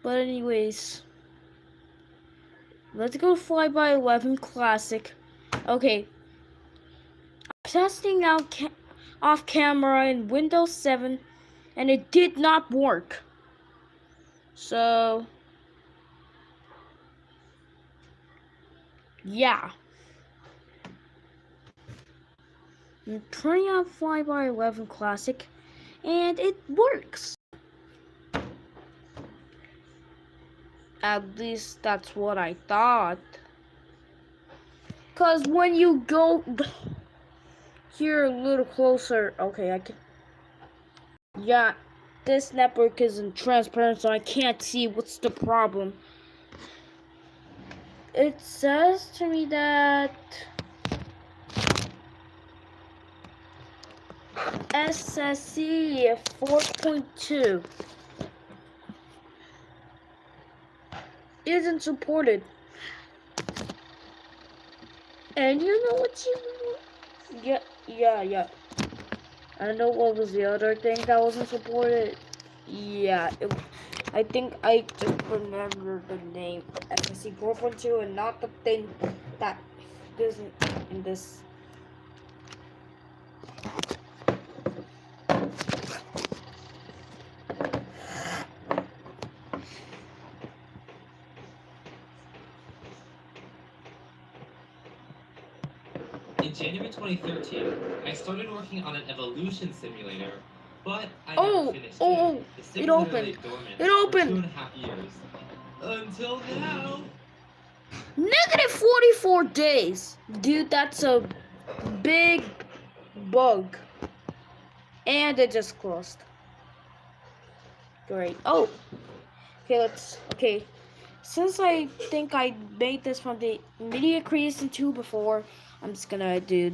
But anyways, let's go Fly by 11 Classic. Okay, I'm testing out off camera in Windows 7, and it did not work. So, yeah. I'm trying out Fly by 11 Classic, and it works. At least that's what I thought. Cause when you go here a little closer, okay, I can. Yeah, this network isn't transparent, so I can't see what's the problem. It says to me that SSC 4.2 isn't supported. And you know what yeah. I don't know what was the other thing that wasn't supported. Yeah, I think I just remember the name SSC 4.2 and not the thing that isn't in this. In January 2013, I started working on an evolution simulator, but I never finished it. The simulator lay dormant for 2.5 years. Until now. Negative 44 days. Dude, that's a big bug. And it just closed. Great. Oh. Okay, since I think I made this from the Media Creation 2 before, I'm just gonna do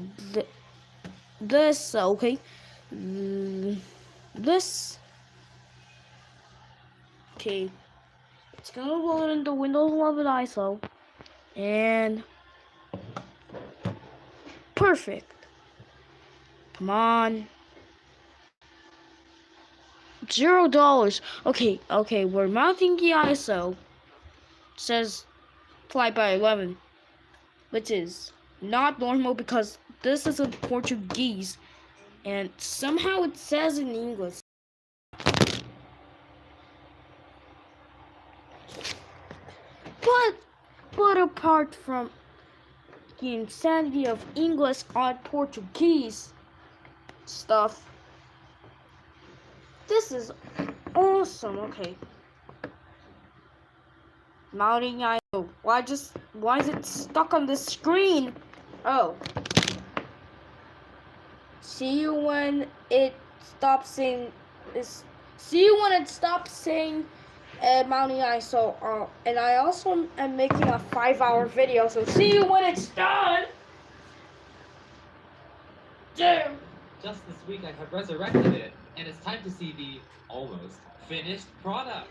this, okay? This. Okay. It's gonna load into Windows 11 ISO. And perfect. Come on. $0. Okay, we're mounting the ISO. It says Fly by 11, which is not normal because this is in Portuguese, and somehow it says in English. But apart from the insanity of English on Portuguese stuff, this is awesome. Okay. Mounting IO. Why is it stuck on the screen? Oh. See you when it stops saying mounting ISO. And I also am making a 5-hour video, so see you when it's done. Damn. Just this week I have resurrected it, and it's time to see the almost finished product.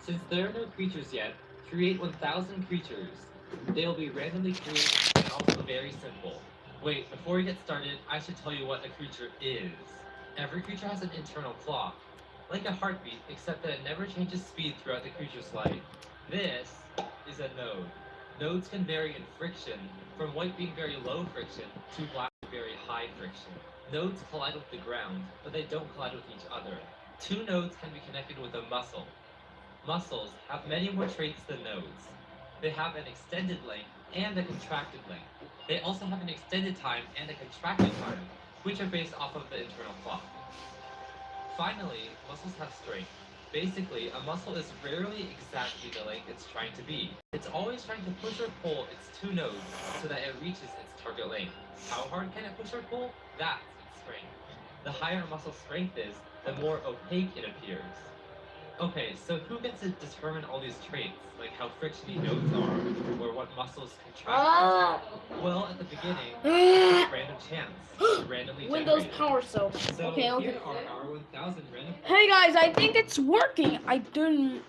Since there are no creatures yet, create 1,000 creatures. They'll be randomly created and also very simple. Wait, before we get started, I should tell you what a creature is. Every creature has an internal clock, like a heartbeat, except that it never changes speed throughout the creature's life. This is a node. Nodes can vary in friction, from white being very low friction to black very high friction. Nodes collide with the ground, but they don't collide with each other. Two nodes can be connected with a muscle. Muscles have many more traits than nodes. They have an extended length and a contracted length. They also have an extended time and a contracted time, which are based off of the internal clock. Finally, muscles have strength. Basically, a muscle is rarely exactly the length it's trying to be. It's always trying to push or pull its two nodes so that it reaches its target length. How hard can it push or pull? That's its strength. The higher muscle strength is, the more opaque it appears. Okay, so who gets to determine all these traits, like how frictiony nodes are, or what muscles contract? Well, at the beginning, it's random chance, randomly Windows generated. Power Cell. So Okay. here are our 1,000 random. Hey guys, I think it's working. I didn't.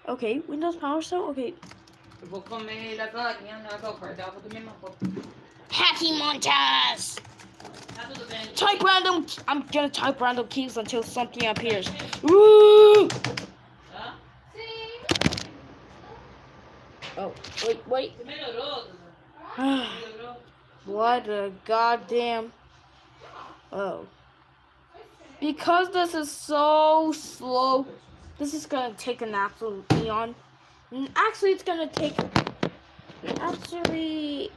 Okay, Windows Power Cell. Okay. Hacking montage. Type random. I'm gonna type random keys until something appears. Woo! Wait. What a goddamn. Oh. Because this is so slow, this is gonna take an absolute eon. And actually, it's gonna take. Actually.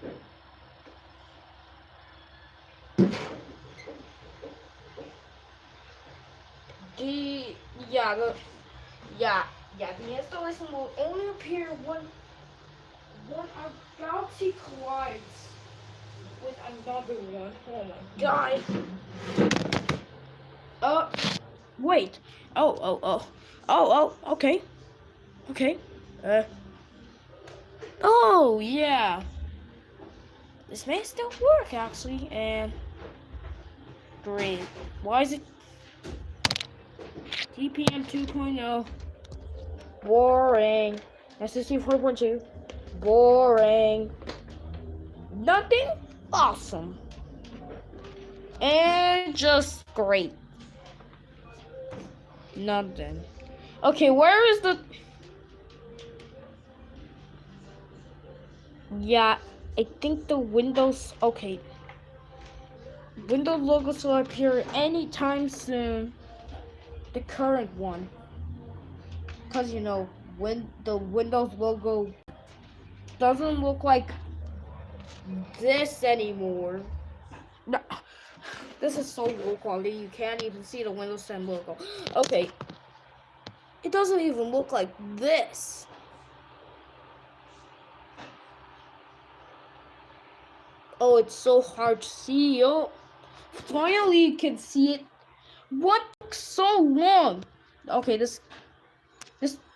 The. Yeah, the. Yeah, the installation will only appear when a galaxy collides with another one. Oh my god. Wait. Okay. Okay. Oh, yeah. This may still work, actually, and great. Why is it TPM 2.0? Boring. SSD 4.2. Boring. Nothing awesome. And just great. Nothing. Okay, where is the... Yeah, I think the Windows... Okay. Windows logos will appear anytime soon. The current one. Because, you know, when the Windows logo doesn't look like this anymore. No, this is so low quality, you can't even see the Windows 10 logo. Okay. It doesn't even look like this. Oh, it's so hard to see. Oh, finally you can see it. What took so long? Okay, this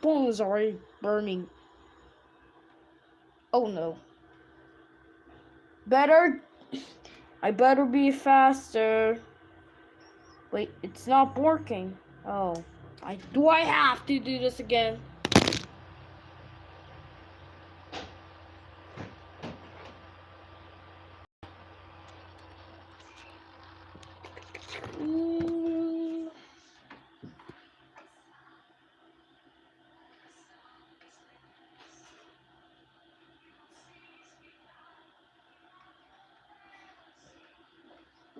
phone is already burning. Oh no. I better be faster. Wait, it's not working. Oh, do I have to do this again?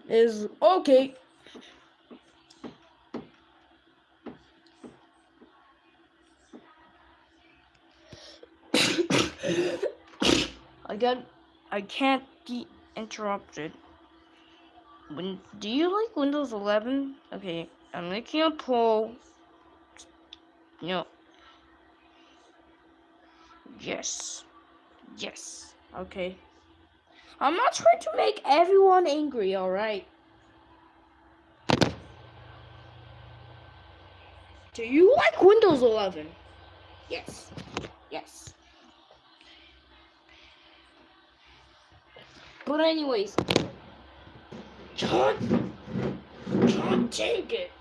Is okay. Again, I can't be interrupted. Do you like Windows 11? Okay, I'm making a poll. No. Yes. Okay. I'm not trying to make everyone angry, alright? Do you like Windows 11? Yes. But anyways, can't take it.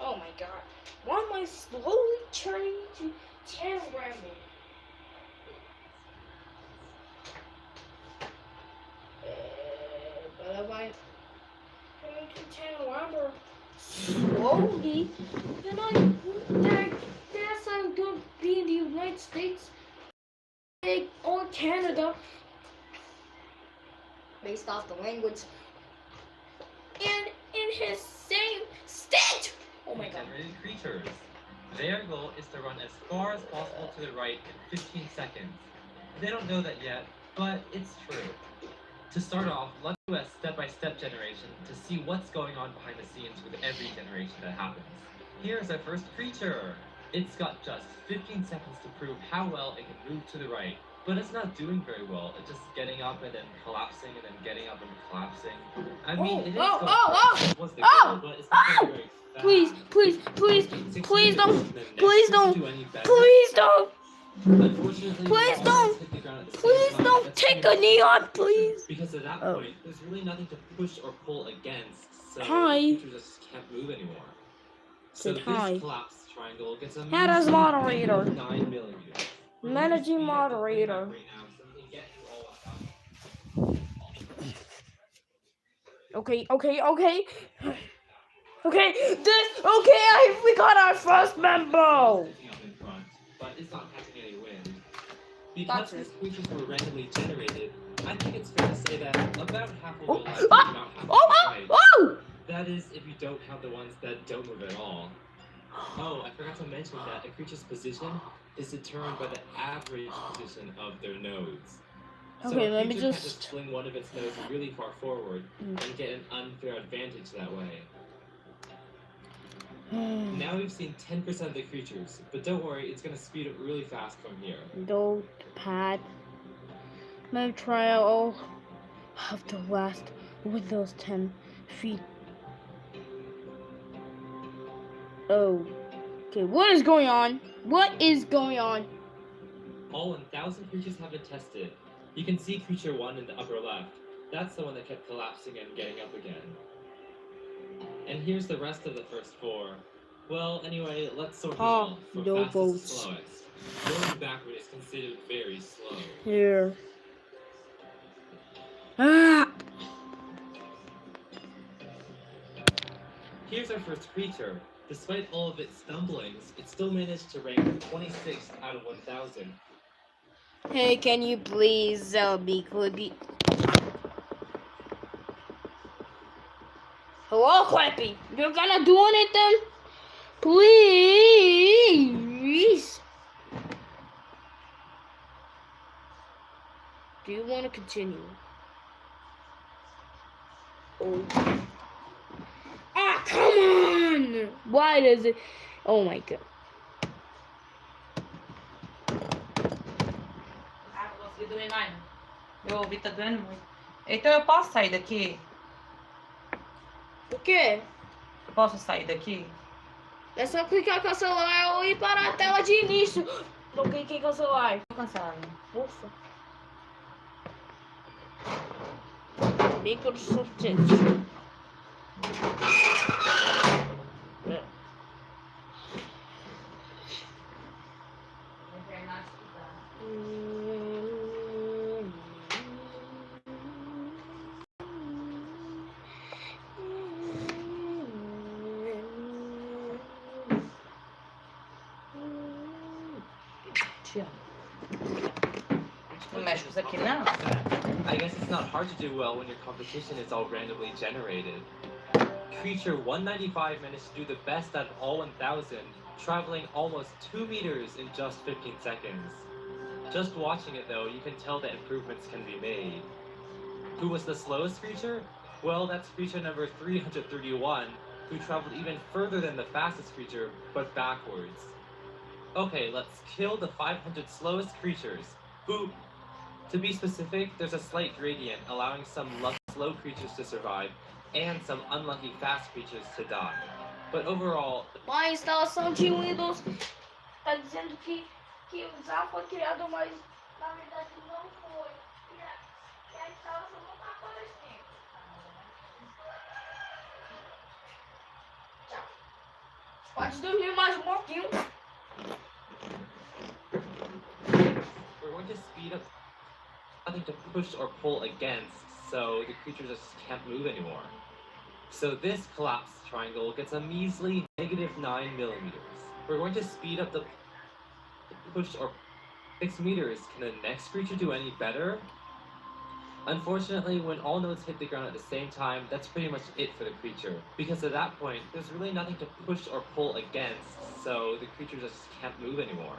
Oh my god. Why am I slowly turning to 10 ramble? But if I turn to 10 ramble slowly, then I guess I'm going to be in the United States or Canada, based off the language, and in his same state. Oh my god. Generated creatures. Their goal is to run as far as possible to the right in 15 seconds. They don't know that yet, but it's true. To start off, let's do a step-by-step generation to see what's going on behind the scenes with every generation that happens. Here's our first creature. It's got just 15 seconds to prove how well it can move to the right. But it's not doing very well. It's just getting up and then collapsing and then getting up and collapsing. I mean, it is going fast. What's the goal, but it's not going very fast. Please don't. Unfortunately, Please don't take a neon, please. Because at that point, there's really nothing to push or pull against, so Hi. the creature just can't move anymore. So this Hi. collapsed triangle gets a Head as moderator. 9 millimeters. Managing moderator. Okay. We got our first member. But it's not catching any wind. Because That's it. these creatures were randomly generated, I think it's fair to say that about half will Oh, go left and ah, about half will oh, go oh, right. oh! That is, if you don't count the ones that don't move at all. Oh, I forgot to mention that a creature's position is determined by the average position of their nodes. So Okay, a let me creature can't just just. fling one of its nodes really far forward and get an unfair advantage that way. Now we've seen 10% of the creatures, but don't worry, it's going to speed up really fast from here. Notepad. My trial of the last with those 10 feet. Oh. Okay, what is going on? What is going on? All 1,000 creatures have been tested. You can see creature 1 in the upper left. That's the one that kept collapsing and getting up again. And here's the rest of the first 4. Well, anyway, let's sort them all from no fastest votes. to slowest. Going backward is considered very slow. Here. Ah! Here's our first creature. Despite all of its stumblings, it still managed to rank 26th out of 1,000. Hey, can you please be Clippy? Hello, Clippy. You're gonna do anything? Please. Do you want to continue? Oh. Ah, come on! Why does it? Oh my god. Ah, não consegui dormir mais. Meu ouvido tá doendo muito. Então eu posso sair daqui? O quê? Eu posso sair daqui? É só clicar com o celular ou ir para a tela de início. Não cliquei com o celular. Tô cansada. Ufa. Microsoft. Não mexe com isso aqui, não? I guess it's not hard to do well when your competition is all randomly generated. Creature 195 managed to do the best out of all 1,000, traveling almost 2 meters in just 15 seconds. Just watching it though, you can tell that improvements can be made. Who was the slowest creature? Well, that's creature number 331, who traveled even further than the fastest creature, but backwards. Okay, let's kill the 500 slowest creatures, who, to be specific, there's a slight gradient allowing some lucky slow creatures to survive and some unlucky fast creatures to die. But overall, A instalação de Windows tá dizendo que o Zap foi criado, mas na verdade não foi. E a instalação não tá aparecendo. Tchau. Pode dormir mais um pouquinho. we're going to speed up, nothing to push or pull against, so the creatures just can't move anymore. So this collapsed triangle gets a measly -9 millimeters. We're going to speed up the push or 6 meters. Can the next creature do any better? Unfortunately, when all nodes hit the ground at the same time, that's pretty much it for the creature. Because at that point, there's really nothing to push or pull against, so the creature just can't move anymore.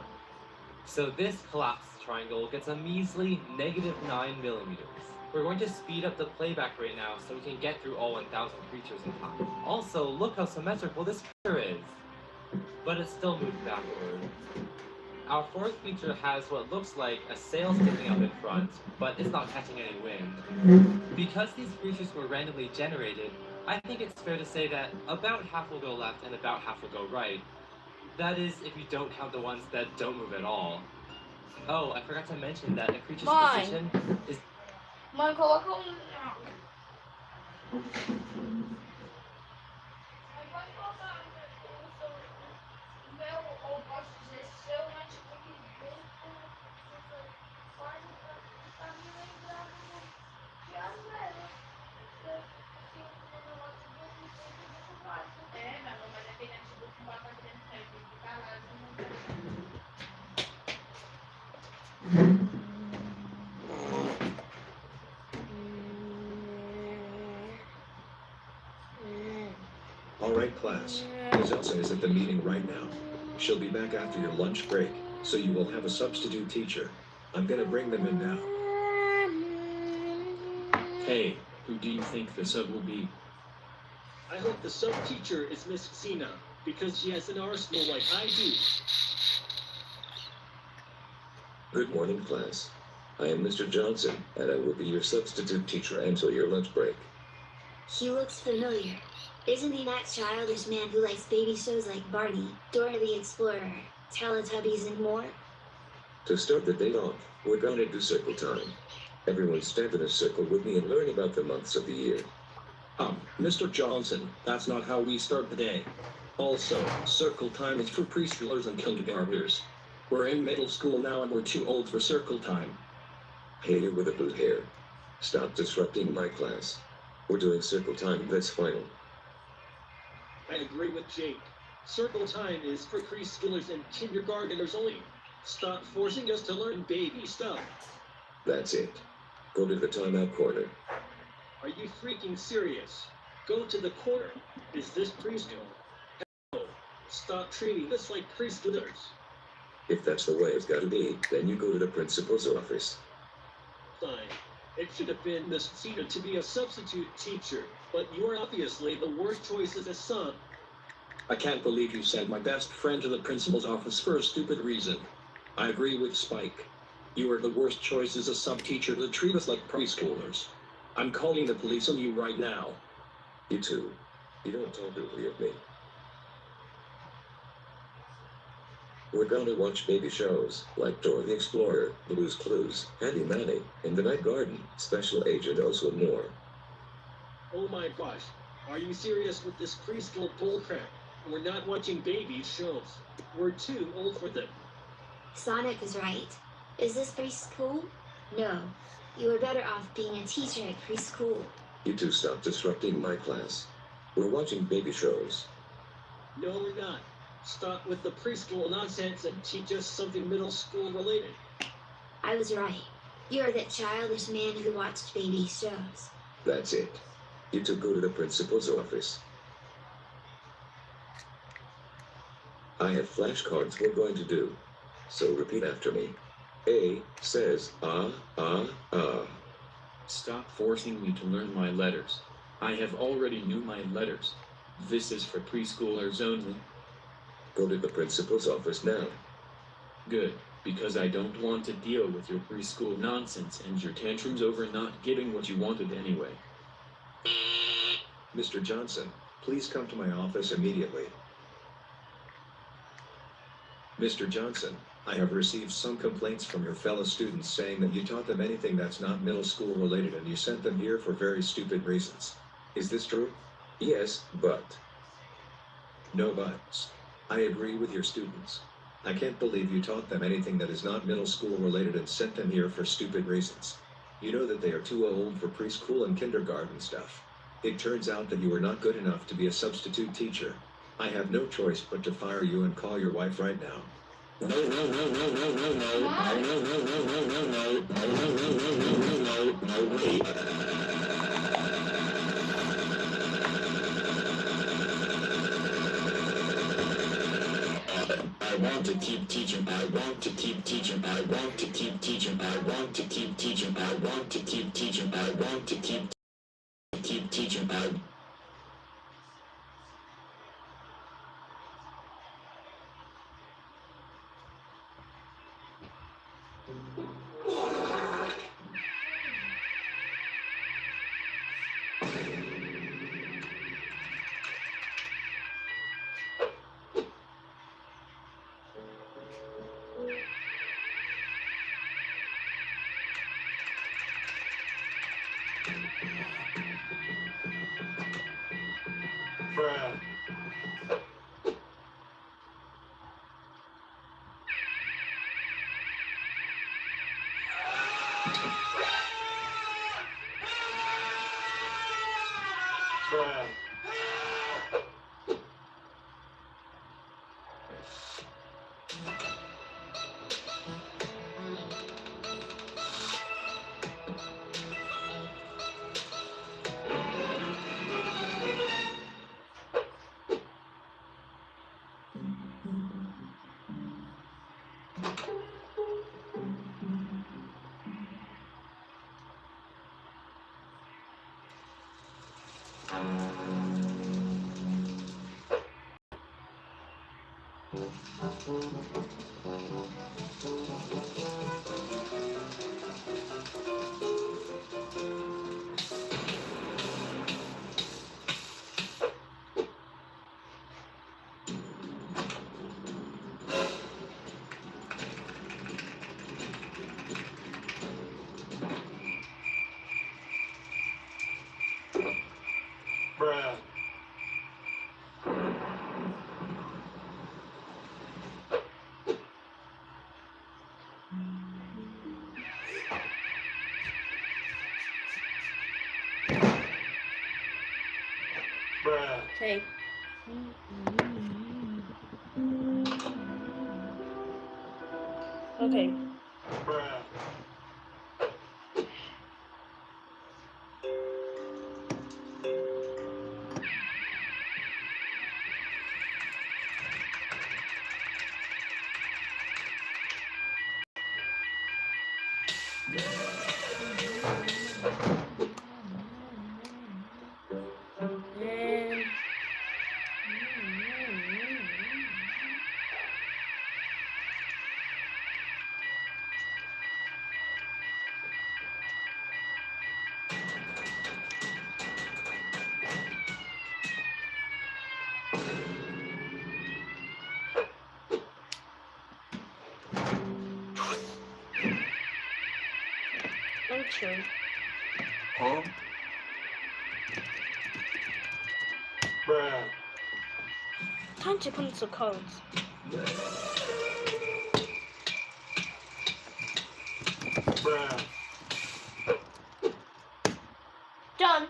So this collapsed triangle gets a measly -9 millimeters. We're going to speed up the playback rate now so we can get through all 1,000 creatures in time. Also, look how symmetrical this creature is. But it's still moved backward. Our fourth creature has what looks like a sail sticking up in front, but it's not catching any wind. Because these creatures were randomly generated, I think it's fair to say that about half will go left and about half will go right. That is, if you don't count the ones that don't move at all. Oh, I forgot to mention that a creature's Mãe. position is... Mãe, coloca um. class. Ms. Elsa is at the meeting right now. She'll be back after your lunch break, so you will have a substitute teacher. I'm gonna bring them in now. Hey, who do you think the sub will be? I hope the sub-teacher is Miss Xena, because she has an arsenal like I do. Good morning, class. I am Mr. Johnson, and I will be your substitute teacher until your lunch break. He looks familiar. Isn't he that childish man who likes baby shows like Barney, Dora the Explorer, Teletubbies, and more? To start the day off, we're gonna do circle time. Everyone stand in a circle with me and learn about the months of the year. Mr. Johnson, that's not how we start the day. Also, circle time is for preschoolers and kindergartners. We're in middle school now and we're too old for circle time. Hey, you with the blue hair. Stop disrupting my class. We're doing circle time, that's final. I agree with Jake. Circle time is for preschoolers and kindergartners only. Stop forcing us to learn baby stuff. That's it. Go to the timeout corner. Are you freaking serious? Go to the corner. Is this preschool? Hell, stop treating us like preschoolers. If that's the way it's gotta be, then you go to the principal's office. Fine. It should have been Miss Xena to be a substitute teacher, but you're obviously the worst choice as a sub. I can't believe you sent my best friend to the principal's office for a stupid reason. I agree with Spike. You are the worst choice as a sub-teacher to treat us like preschoolers. I'm calling the police on you right now. You too. You don't talk rudely of me. We're gonna watch baby shows, like Dora the Explorer, Blue's Clues, Handy Manny, In the Night Garden, Special Agent Oso, and more. Oh my gosh. Are you serious with this preschool bullcrap? We're not watching baby shows. We're too old for them. Sonic is right. Is this preschool? No. You are better off being a teacher at preschool. You two stop disrupting my class. We're watching baby shows. No, we're not. Stop with the preschool nonsense and teach us something middle school related. I was right. You are that childish man who watched baby shows. That's it. You two go to the principal's office. I have flashcards we're going to do. So repeat after me. A says, ah, ah, ah. Stop forcing me to learn my letters. I have already knew my letters. This is for preschoolers only. Go to the principal's office now. Good, because I don't want to deal with your preschool nonsense and your tantrums over not getting what you wanted anyway. Mr. Johnson, please come to my office immediately. Mr. Johnson, I have received some complaints from your fellow students saying that you taught them anything that's not middle school related and you sent them here for very stupid reasons. Is this true? Yes, but. No buts. I agree with your students. I can't believe you taught them anything that is not middle school related and sent them here for stupid reasons. You know that they are too old for preschool and kindergarten stuff. It turns out that you are not good enough to be a substitute teacher. I have no choice but to fire you and call your wife right now. I want to keep teaching, I want to keep teaching, I want to keep teaching, I want to keep teaching, I want to keep teaching, I want to keep teaching, I Bruh. Bruh. Okay. Okay. Bruh. And enter. Huh? Bruh. Time to put in some codes. Bruh. Done.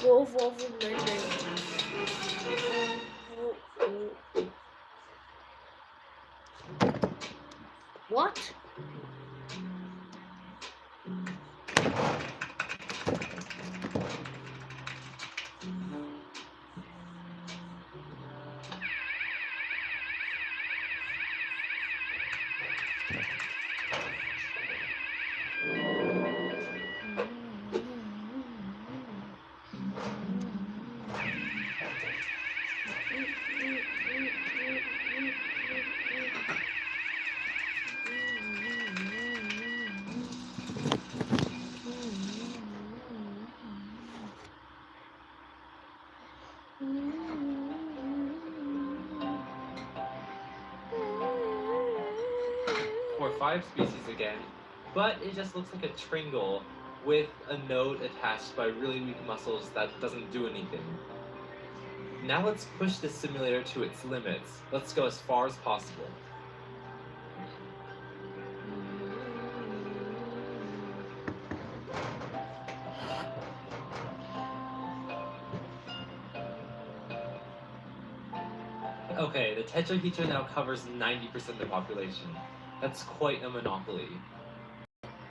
Wolf, What? For 5 species again, but it just looks like a tringle with a node attached by really weak muscles that doesn't do anything. Now let's push this simulator to its limits. Let's go as far as possible. Okay, the tetrahedron now covers 90% of the population. That's quite a monopoly.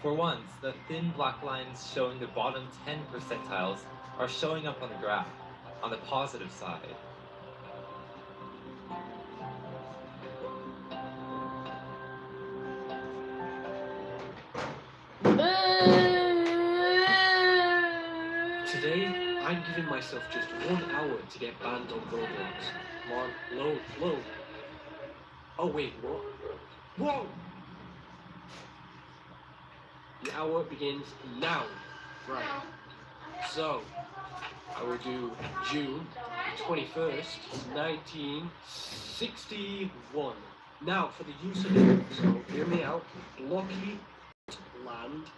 For once, the thin black lines showing the bottom 10 percentiles are showing up on the graph, on the positive side. Today, I'm giving myself just 1 hour to get banned on Roblox. Come on, load. Oh wait, what? Whoa! The hour begins now. Right. So, I will do June 21st, 1961. Now, for the use of it, so hear me out. Blocky land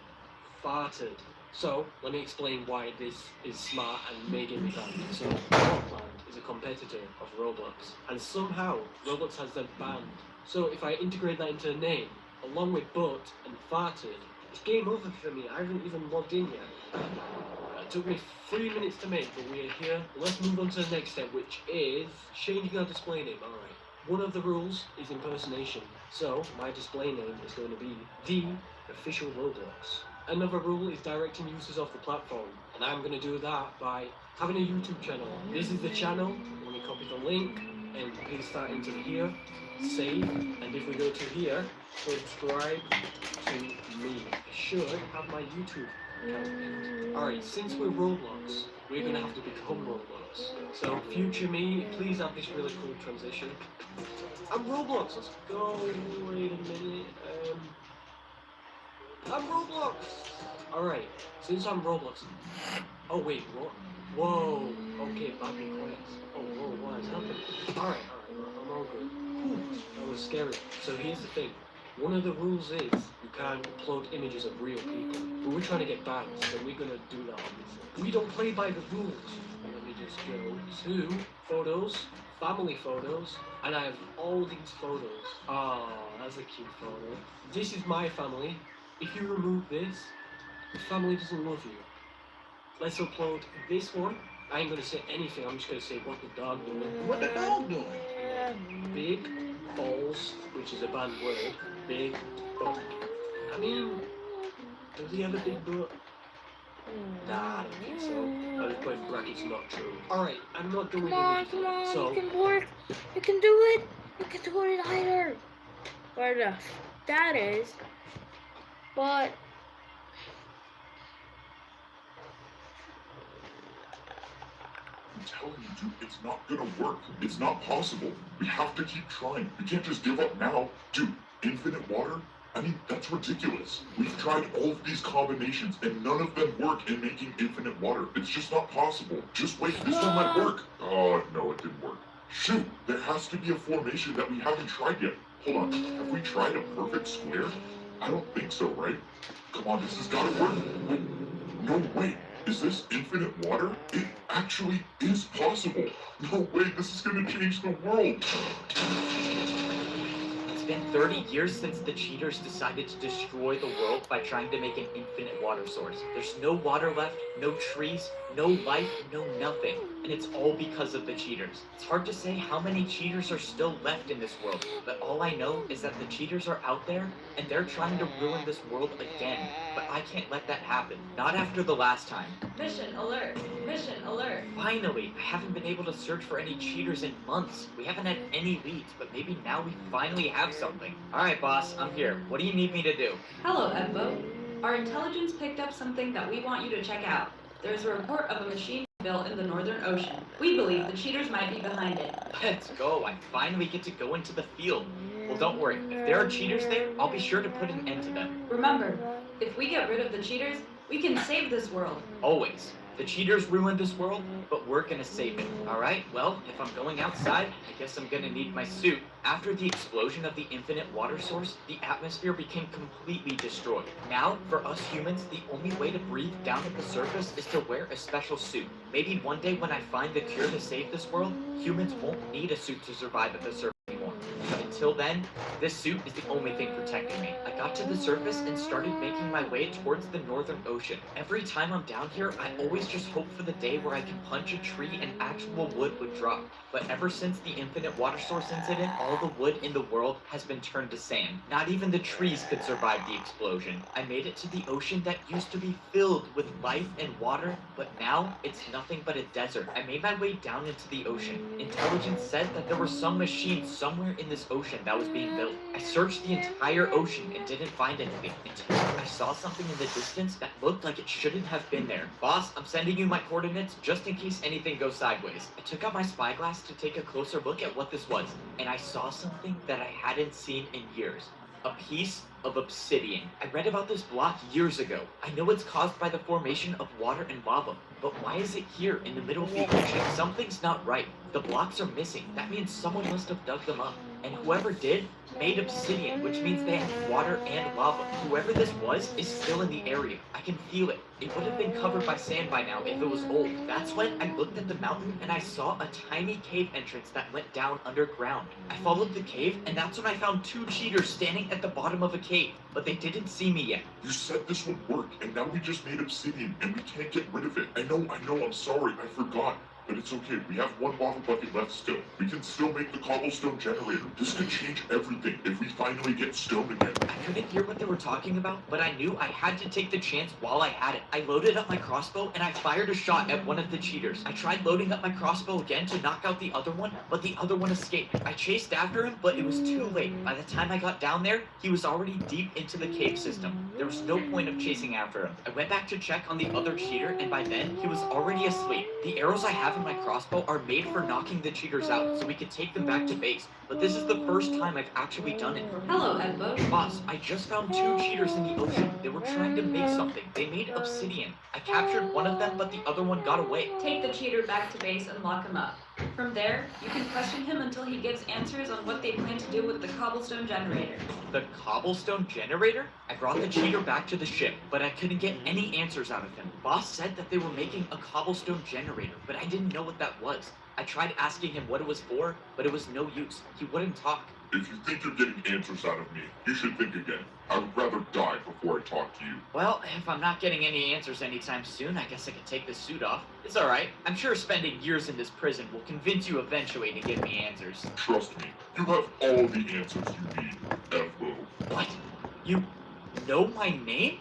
farted. So, let me explain why this is smart and may get me banned. So, Blockland is a competitor of Roblox, and somehow Roblox has them banned. So, if I integrate that into a name, along with but and farted, It's game over for me. I haven't even logged in yet. It took me 3 minutes to make, but we're here. Let's move on to the next step, which is changing our display name. Alright. One of the rules is impersonation. So, my display name is going to be The Official Roblox. Another rule is directing users off the platform. And I'm going to do that by having a YouTube channel. This is the channel. Let me copy the link and paste that into here. Save. And if we go to here, subscribe to me. I should have my YouTube account. Alright, since we're Roblox, we're going to have to become Roblox. So, future me, please have this really cool transition. I'm Roblox. Let's go. Wait a minute. I'm Roblox. Alright, since I'm Roblox. Oh wait, what? Whoa. Okay, back in quiet. Oh, whoa, what has happened? Alright, I'm all good. Whew, that was scary. So here's the thing. One of the rules is you can't upload images of real people. But we're trying to get banned, so we're gonna do that obviously. We don't play by the rules. Let me just go to photos, family photos, and I have all these photos. Ah, that's a cute photo. This is my family. If you remove this, the family doesn't love you. Let's upload this one. I ain't gonna say anything, I'm just gonna say what the dog doing. What the dog doing? Big balls, which is a bad word. Big butt. I mean, does he have a big butt? Nah, I don't think so. I just put in brackets, not true. Alright, I'm not doing anything. Come on, So, you can work. You can do it. You can do it either. Or enough. That is. But I'm telling you, dude, it's not gonna work. It's not possible. We have to keep trying. We can't just give up now. Dude, infinite water? I mean, that's ridiculous. We've tried all of these combinations and none of them work in making infinite water. It's just not possible. Just wait, this one might work. Oh, no, it didn't work. Shoot, there has to be a formation that we haven't tried yet. Hold on, have we tried a perfect square? I don't think so, right? Come on, this has gotta work. No, wait. Is this infinite water? It actually is possible. No way, this is gonna change the world. It's been 30 years since the cheaters decided to destroy the world by trying to make an infinite water source. There's no water left, no trees, no life, no nothing. And it's all because of the cheaters. It's hard to say how many cheaters are still left in this world, but all I know is that the cheaters are out there and they're trying to ruin this world again. But I can't let that happen. Not after the last time. Mission alert! Mission alert! Finally! I haven't been able to search for any cheaters in months. We haven't had any leads, but maybe now we finally have something. Alright, boss, I'm here. What do you need me to do? Hello, Edbo. Our intelligence picked up something that we want you to check out. There's a report of a machine built in the Northern Ocean. We believe the cheaters might be behind it. Let's go. I finally get to go into the field. Well, don't worry. If there are cheaters there, I'll be sure to put an end to them. Remember, if we get rid of the cheaters, we can save this world. Always. The cheaters ruined this world, but we're gonna save it. Alright, well, if I'm going outside, I guess I'm gonna need my suit. After the explosion of the infinite water source, the atmosphere became completely destroyed. Now, for us humans, the only way to breathe down at the surface is to wear a special suit. Maybe one day when I find the cure to save this world, humans won't need a suit to survive at the surface anymore. But until then, this suit is the only thing protecting me. I got to the surface and started making my way towards the Northern Ocean. Every time I'm down here, I always just hope for the day where I can punch a tree and actual wood would drop. But ever since the infinite water source incident, all the wood in the world has been turned to sand. Not even the trees could survive the explosion. I made it to the ocean that used to be filled with life and water, but now it's nothing but a desert. I made my way down into the ocean. Intelligence said that there were some machines somewhere in this ocean that was being built. I searched the entire ocean and didn't find anything until I saw something in the distance that looked like it shouldn't have been there. Boss, I'm sending you my coordinates just in case anything goes sideways. I took out my spyglass to take a closer look at what this was, and I saw something that I hadn't seen in years. A piece of obsidian. I read about this block years ago. I know it's caused by the formation of water and lava, but why is it here in the middle of the ocean? Something's not right. The blocks are missing. That means someone must have dug them up. And whoever did made obsidian, which means they have water and lava. Whoever this was is still in the area. I can feel it. It would have been covered by sand by now if it was old. That's when I looked at the mountain and I saw a tiny cave entrance that went down underground. I followed the cave and that's when I found 2 cheaters standing at the bottom of a cave, but they didn't see me yet. You said this would work, and now we just made obsidian, and we can't get rid of it. I know, I'm sorry, I forgot. But it's okay, we have 1 lava bucket left still. We can still make the cobblestone generator. This could change everything if we finally get stone again. I couldn't hear what they were talking about, but I knew I had to take the chance while I had it. I loaded up my crossbow and I fired a shot at one of the cheaters. I tried loading up my crossbow again to knock out the other one, but the other one escaped. I chased after him, but it was too late. By the time I got down there, he was already deep into the cave system. There was no point of chasing after him. I went back to check on the other cheater, and by then, he was already asleep. The arrows I have in my crossbow are made for knocking the cheaters out, so we could take them back to base. But this is the first time I've actually done it. Hello, Edbo. Boss, I just found 2 cheaters in the ocean. They were trying to make something. They made obsidian. I captured one of them, but the other one got away. Take the cheater back to base and lock him up. From there, you can question him until he gives answers on what they plan to do with the cobblestone generator. The cobblestone generator? I brought the cheater back to the ship, but I couldn't get any answers out of him. Boss said that they were making a cobblestone generator, but I didn't know what that was. I tried asking him what it was for, but it was no use. He wouldn't talk. If you think you're getting answers out of me, you should think again. I would rather die before I talk to you. Well, if I'm not getting any answers anytime soon, I guess I could take this suit off. It's alright. I'm sure spending years in this prison will convince you eventually to give me answers. Trust me, you have all the answers you need, Edbo. What? You know my name?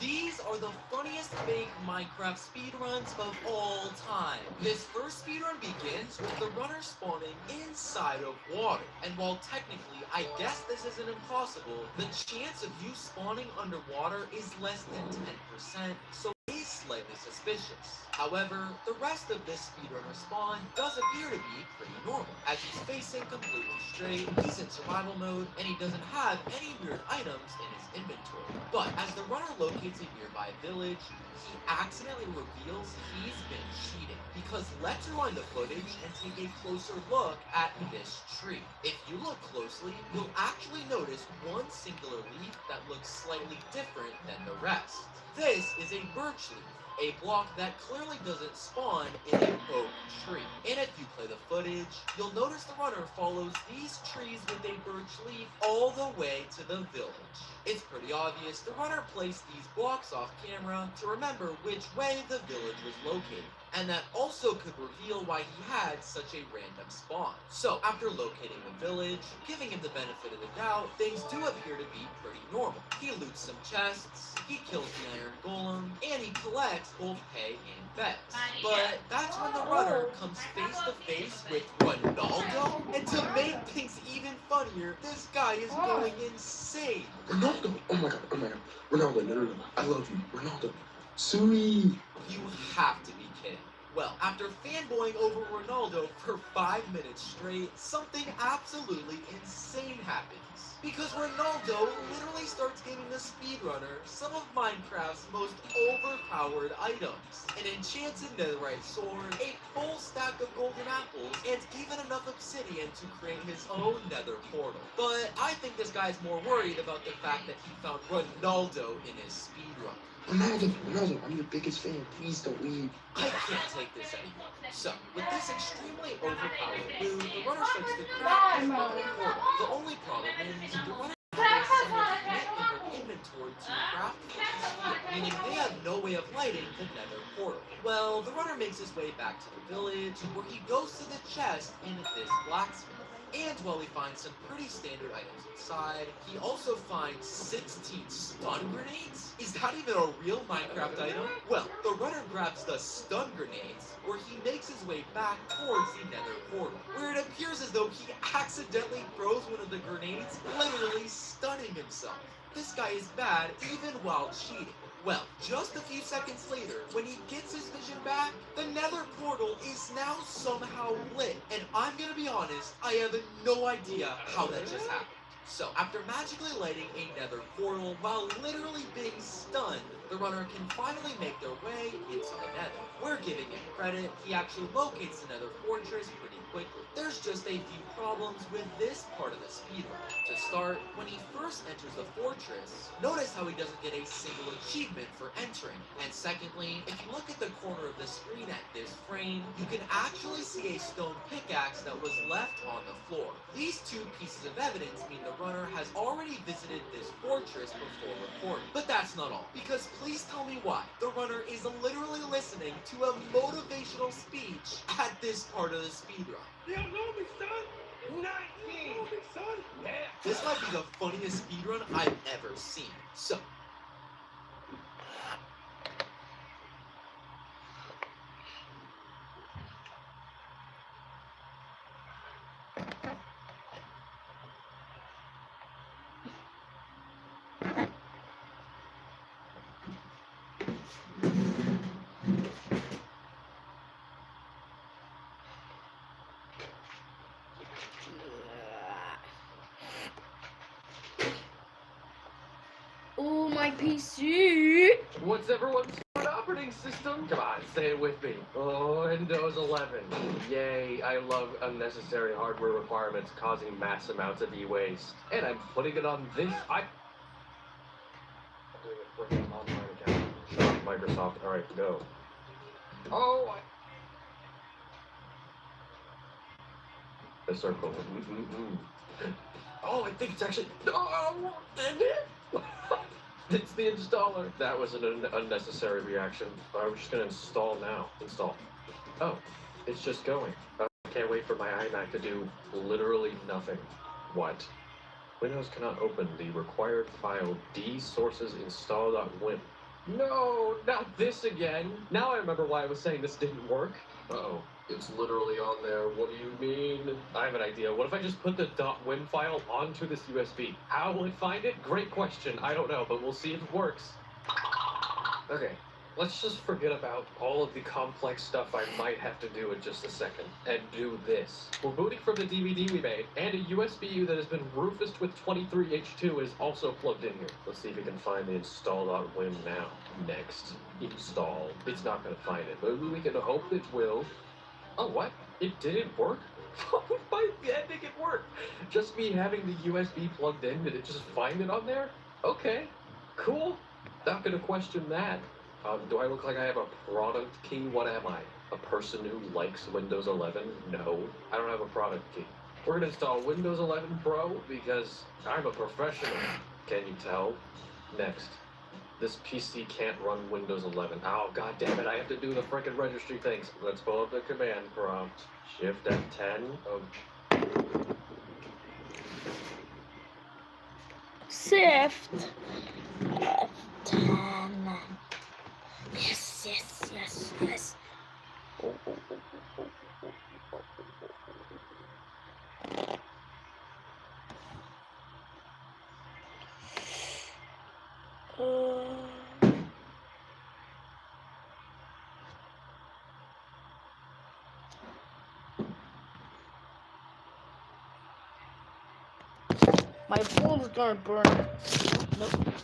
These are the funniest fake Minecraft speedruns of all time. This first speedrun begins with the runner spawning inside of water. And while technically I guess this isn't impossible, the chance of you spawning underwater is less than 10%, so it is slightly suspicious. However, the rest of this speedrunner spawn does appear to be pretty normal, as he's facing completely straight, he's in survival mode, and he doesn't have any weird items in his inventory. But as the runner locates a nearby village, he accidentally reveals he's been cheating. Because let's rewind the footage and take a closer look at this tree. If you look closely, you'll actually notice one singular leaf that looks slightly different than the rest. This is a birch leaf, a block that clearly doesn't spawn in an oak tree. And if you play the footage, you'll notice the runner follows these trees with a birch leaf all the way to the village. It's pretty obvious the runner placed these blocks off camera to remember which way the village was located. And that also could reveal why he had such a random spawn. So after locating the village, giving him the benefit of the doubt, things do appear to be pretty normal. He loots some chests, he kills the iron golem, and he collects both hay and beds. But that's when the runner comes face to face with Ronaldo, and to make things even funnier, this guy is going insane. Ronaldo! Oh my god. Ronaldo, no. I love you. Ronaldo. Sui! You have to be kidding. Well, after fanboying over Ronaldo for 5 minutes straight, something absolutely insane happens. Because Ronaldo literally starts giving the speedrunner some of Minecraft's most overpowered items. An enchanted netherite sword, a full stack of golden apples, and even enough obsidian to create his own nether portal. But I think this guy's more worried about the fact that he found Ronaldo in his speedrun. Ronaldo, I'm your biggest fan. Please don't leave. I can't take this anymore. So, with this extremely overpowered loot, the runner starts to craft his nether portal. The only problem is the runner has so much flint in their inventory to craft steel, meaning they have no way of lighting the nether portal. Well, the runner makes his way back to the village, where he goes to the chest in this blacksmith. And while he finds some pretty standard items inside, he also finds 16 stun grenades? Is that even a real Minecraft item? Well, the runner grabs the stun grenades, where he makes his way back towards the nether portal, where it appears as though he accidentally throws one of the grenades, literally stunning himself. this guy is bad even while cheating. Well, just a few seconds later, when he gets his vision back, the nether portal is now somehow lit. And I'm gonna be honest, I have no idea how that just happened. So, after magically lighting a nether portal while literally being stunned, the runner can finally make their way into the nether. We're giving him credit, he actually locates the nether fortress pretty quickly. There's just a few problems with this part of the speedrun. To start, when he first enters the fortress, notice how he doesn't get a single achievement for entering. And secondly, if you look at the corner of the screen at this frame, you can actually see a stone pickaxe that was left on the floor. These two pieces of evidence mean the runner has already visited this fortress before recording. But that's not all, because please tell me why the runner is literally listening to a motivational speech at this part of the speedrun. This might be the funniest speedrun I've ever seen. So, Oh, my PC. What's everyone's operating system? Come on, say it with me. Oh, Windows 11. Yay, I love unnecessary hardware requirements causing mass amounts of e-waste. And I'm putting it on this. I'm doing a freaking online account. Shut up, Microsoft. Alright, go. Oh, the circle. Oh, I think it's actually. Oh, and it. It's the installer. That was an unnecessary reaction. I'm just gonna install now. Install. Oh, it's just going. I can't wait for my iMac to do literally nothing. What? Windows cannot open the required file dsourcesinstall.win. No, not this again. Now I remember why I was saying this didn't work. Uh-oh. It's literally on there. What do you mean? I have an idea. What if I just put the .win file onto this USB? How will it find it? Great question. I don't know, but we'll see if it works. Okay, let's just forget about all of the complex stuff I might have to do in just a second and do this. We're booting from the DVD we made, and a USB that has been Rufused with 23H2 is also plugged in here. Let's see if we can find the install.win now. Next. Install. It's not going to find it, but we can hope it will. Oh, what? It didn't work? Why didn't it work? Just me having the USB plugged in, did it just find it on there? Okay, cool. Not gonna question that. Do I look like I have a product key? What am I? A person who likes Windows 11? No, I don't have a product key. We're gonna install Windows 11 Pro because I'm a professional. Can you tell? Next. This PC can't run Windows 11. Oh, god damn it, I have to do the frickin' registry things. Let's pull up the command prompt. Shift F10. Oh. Shift F10. Yes, yes, yes, yes. Oh, oh, oh, oh, oh, oh, oh, oh. My phone's gonna burn. Nope.